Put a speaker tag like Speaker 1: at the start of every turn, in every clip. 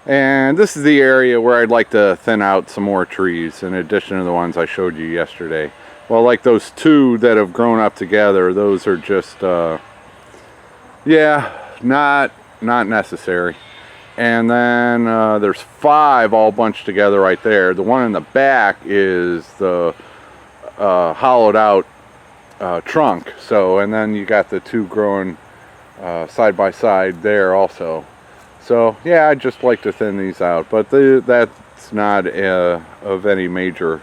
Speaker 1: And this is the area where I'd like to thin out some more trees in addition to the ones I showed you yesterday. Well, like those two that have grown up together, those are just, yeah, not necessary. And then there's 5 all bunched together right there. The one in the back is the hollowed out trunk. So, and then you got the 2 growing side by side there also. So yeah, I'd just like to thin these out, but that's not of any major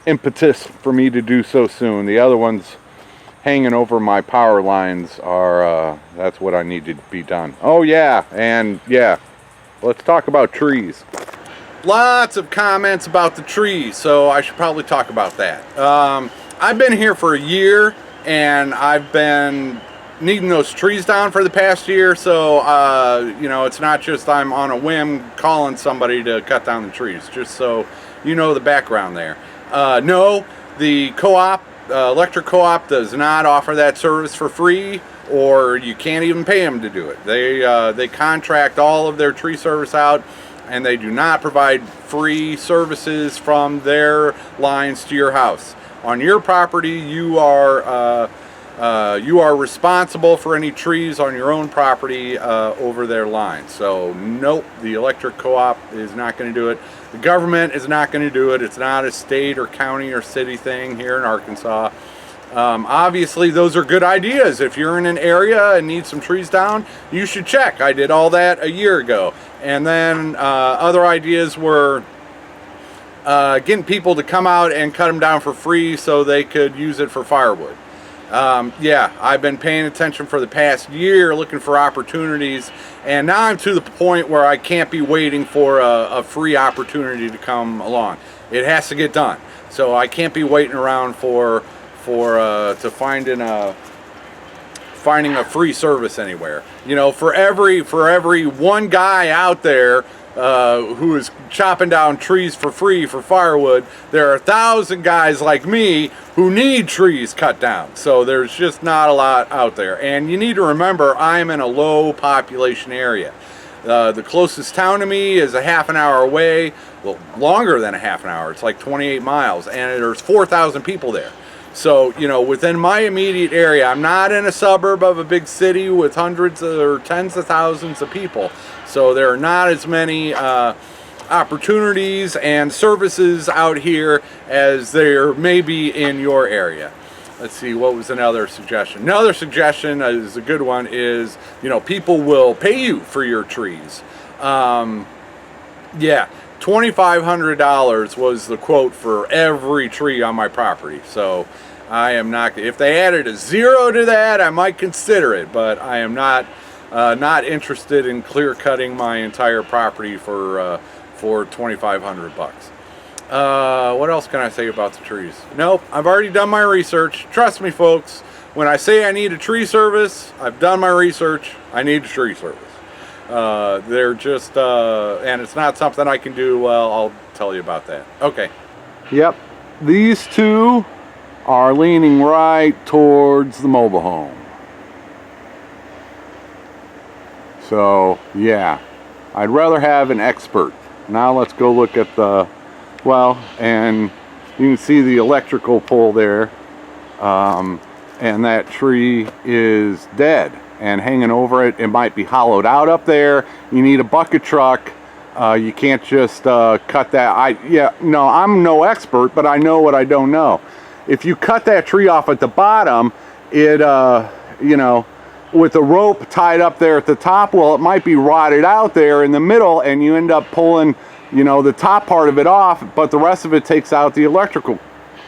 Speaker 1: impetus for me to do so soon. The other ones hanging over my power lines are that's what I need to be done. Oh yeah, and yeah, let's talk about trees. Lots of comments about the trees, so I should probably talk about that. I've been here for a year, and I've been needing those trees down for the past year, so you know, it's not just I'm on a whim calling somebody to cut down the trees, just so you know the background there. No, the co-op, electric co-op, does not offer that service for free, or you can't even pay them to do it. They contract all of their tree service out, and they do not provide free services from their lines to your house. On your property, you are responsible for any trees on your own property over their line. So nope, the electric co-op is not going to do it. The government is not going to do it. It's not a state or county or city thing here in Arkansas. Obviously those are good ideas. If you're in an area and need some trees down, you should check. I did all that a year ago. And then other ideas were getting people to come out and cut them down for free so they could use it for firewood. Yeah, I've been paying attention for the past year, looking for opportunities, and now I'm to the point where I can't be waiting for a free opportunity to come along. It has to get done, so I can't be waiting around for finding a free service anywhere. You know, for every one guy out there who is chopping down trees for free for firewood, there are 1,000 guys like me who need trees cut down. So there's just not a lot out there. And you need to remember, I'm in a low population area. The closest town to me is a half an hour away, well, longer than a half an hour. It's like 28 miles, and there's 4,000 people there. So, you know, within my immediate area, I'm not in a suburb of a big city with hundreds or tens of thousands of people. So there are not as many opportunities and services out here as there may be in your area. Let's see, what was another suggestion? Another suggestion is a good one is, you know, people will pay you for your trees. Yeah, $2,500 was the quote for every tree on my property. So I am not, if they added a 0 to that, I might consider it, but I am not interested in clear cutting my entire property for $2,500. What else can I say about the trees? Nope, I've already done my research. Trust me, folks, when I say I need a tree service, I've done my research. I need a tree service. They're just, and it's not something I can do. Well, I'll tell you about that. Okay. Yep, these 2 are leaning right towards the mobile home. So yeah, I'd rather have an expert. Now let's go look at the, well, and you can see the electrical pole there, and that tree is dead and hanging over it. It might be hollowed out up there. You need a bucket truck. You can't just cut that. No, I'm no expert, but I know what I don't know. If you cut that tree off at the bottom, it, you know, with a rope tied up there at the top, well, it might be rotted out there in the middle, and you end up pulling, you know, the top part of it off, but the rest of it takes out the electrical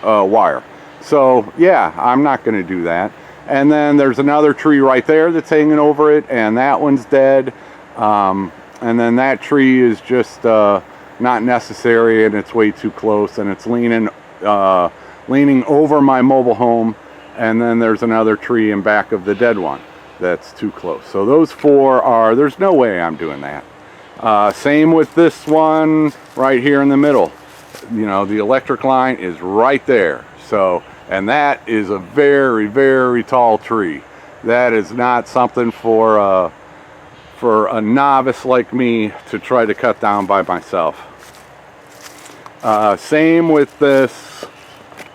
Speaker 1: wire. So yeah, I'm not going to do that. And then there's another tree right there that's hanging over it, and that one's dead. And then that tree is just not necessary, and it's way too close, and it's leaning over my mobile home. And then there's another tree in back of the dead one that's too close. So those 4 are, there's no way I'm doing that. Same with this one right here in the middle. You know, the electric line is right there. So, and that is a very, very tall tree. That is not something for for a novice like me to try to cut down by myself. Same with this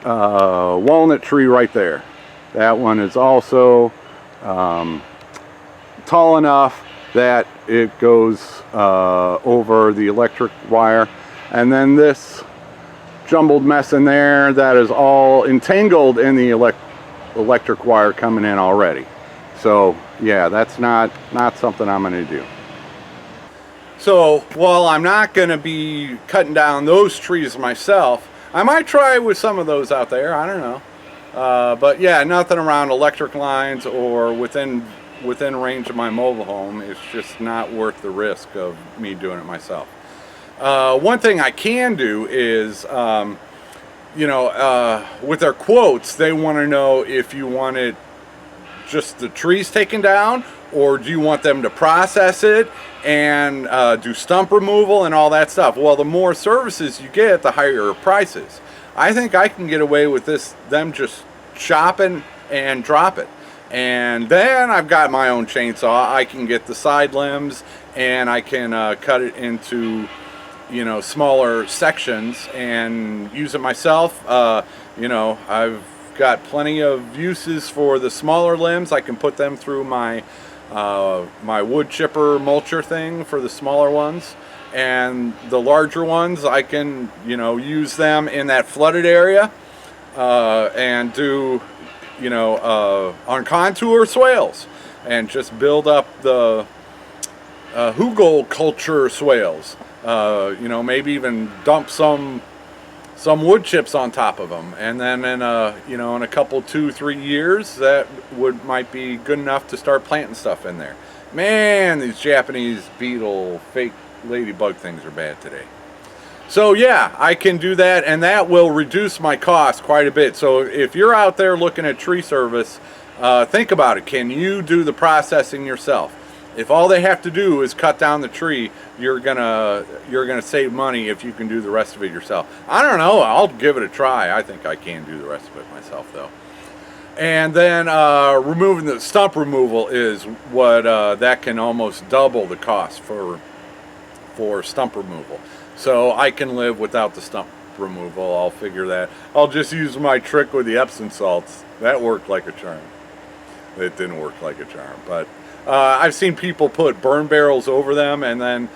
Speaker 1: walnut tree right there. That one is also tall enough that it goes over the electric wire. And then this jumbled mess in there, that is all entangled in the electric wire coming in already. So yeah, that's not something I'm going to do. So while I'm not going to be cutting down those trees myself, I might try with some of those out there. I don't know. But yeah, nothing around electric lines or within range of my mobile home. It's just not worth the risk of me doing it myself. One thing I can do is, you know, with their quotes, they want to know if you wanted just the trees taken down, or do you want them to process it and do stump removal and all that stuff. Well, the more services you get, the higher your prices. I think I can get away with them just chopping and drop it. And then I've got my own chainsaw. I can get the side limbs and I can cut it into, you know, smaller sections and use it myself. You know, I've got plenty of uses for the smaller limbs. I can put them through my my wood chipper mulcher thing for the smaller ones, and the larger ones I can, you know, use them in that flooded area and do, you know, on contour swales and just build up the hugel culture swales. You know, maybe even dump some wood chips on top of them, and then in you know, in a couple 2-3 years that might be good enough to start planting stuff in there. Man, these Japanese beetle fake ladybug things are bad today. So yeah, I can do that, and that will reduce my cost quite a bit. So if you're out there looking at tree service, think about it. Can you do the processing yourself? If all they have to do is cut down the tree, you're gonna save money if you can do the rest of it yourself. I don't know. I'll give it a try. I think I can do the rest of it myself, though. And then removing the stump removal is what that can almost double the cost for stump removal. So I can live without the stump removal. I'll figure that. I'll just use my trick with the Epsom salts. That worked like a charm. It didn't work like a charm, but I've seen people put burn barrels over them and then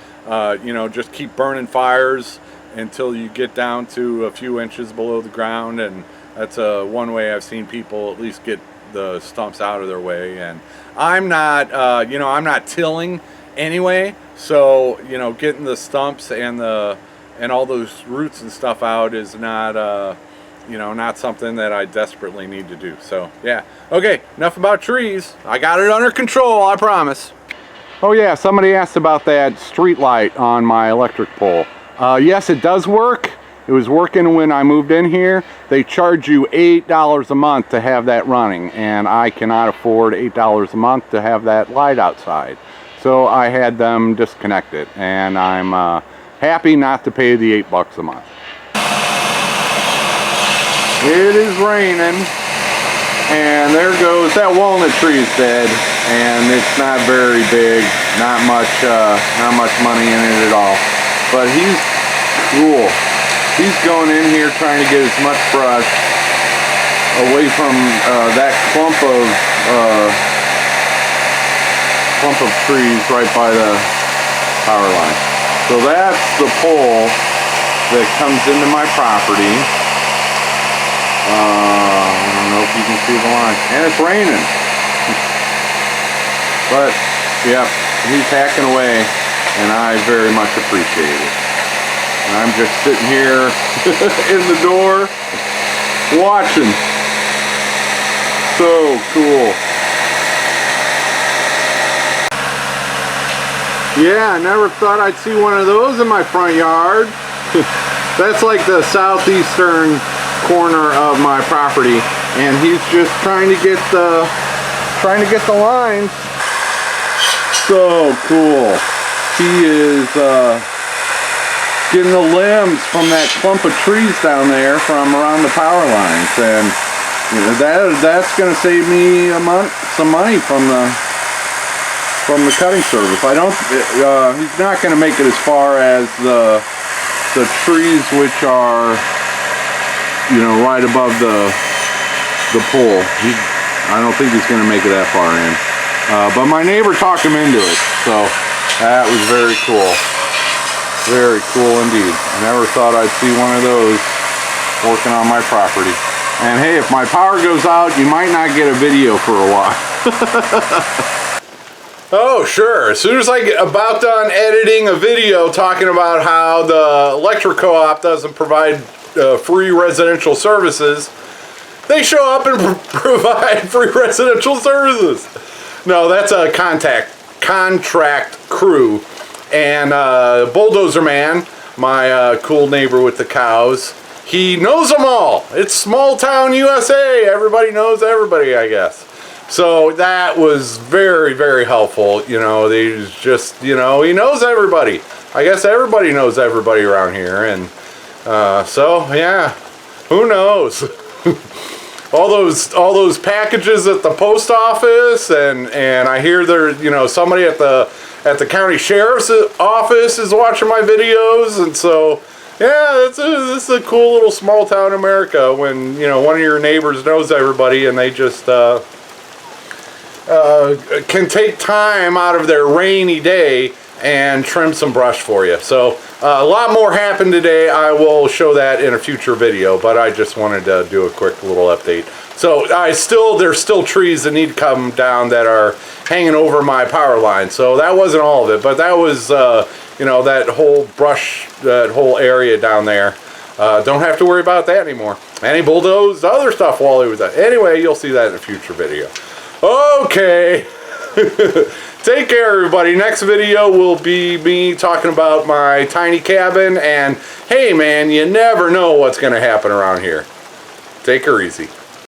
Speaker 1: you know, just keep burning fires until you get down to a few inches below the ground, and that's one way I've seen people at least get the stumps out of their way. And I'm not you know, I'm not tilling anyway, so you know, getting the stumps and all those roots and stuff out is not you know, not something that I desperately need to do. So yeah, okay, enough about trees. I got it under control, I promise. Oh yeah, somebody asked about that street light on my electric pole. Yes, it does work. It was working when I moved in here. They charge you $8 a month to have that running, and I cannot afford $8 a month to have that light outside. So I had them disconnect it, and I'm happy not to pay the $8 a month. It is raining, and there goes that walnut tree is dead, and it's not very big, not much money in it at all. But he's cool. He's going in here trying to get as much brush away from that clump of trees right by the power line. So that's the pole that comes into my property. I don't know if you can see the line, and it's raining. But yeah, he's hacking away, and I very much appreciate it. And I'm just sitting here in the door watching. So cool. Yeah, I never thought I'd see one of those in my front yard. That's like the southeastern corner of my property, and he's just trying to get the lines. So cool. He is getting the limbs from that clump of trees down there from around the power lines, and you know, that's going to save me some money from from the cutting service. I don't. He's not going to make it as far as the trees, which are, you know, right above the pole. I don't think he's going to make it that far in. But my neighbor talked him into it, so that was very cool. Very cool indeed. I never thought I'd see one of those working on my property. And hey, if my power goes out, you might not get a video for a while. Oh, sure. As soon as I get about done editing a video talking about how the electric co-op doesn't provide free residential services, they show up and provide free residential services. No, that's a contract crew. And Bulldozer Man, my cool neighbor with the cows, he knows them all. It's small town USA. Everybody knows everybody, I guess. So that was very, very helpful. You know, they just, you know, he knows everybody. I guess everybody knows everybody around here. And so, yeah, who knows? all those packages at the post office, and I hear there, you know, somebody at the county sheriff's office is watching my videos, and so yeah, this is a cool little small town America when, you know, one of your neighbors knows everybody and they just can take time out of their rainy day and trim some brush for you. So a lot more happened today. I will show that in a future video, but I just wanted to do a quick little update. So there's still trees that need to come down that are hanging over my power line. So that wasn't all of it, but that was, you know, that whole brush, that whole area down there. Don't have to worry about that anymore. And he bulldozed other stuff while he was there. Anyway, you'll see that in a future video. Okay. Take care, everybody. Next video will be me talking about my tiny cabin, and hey man, you never know what's going to happen around here. Take her easy.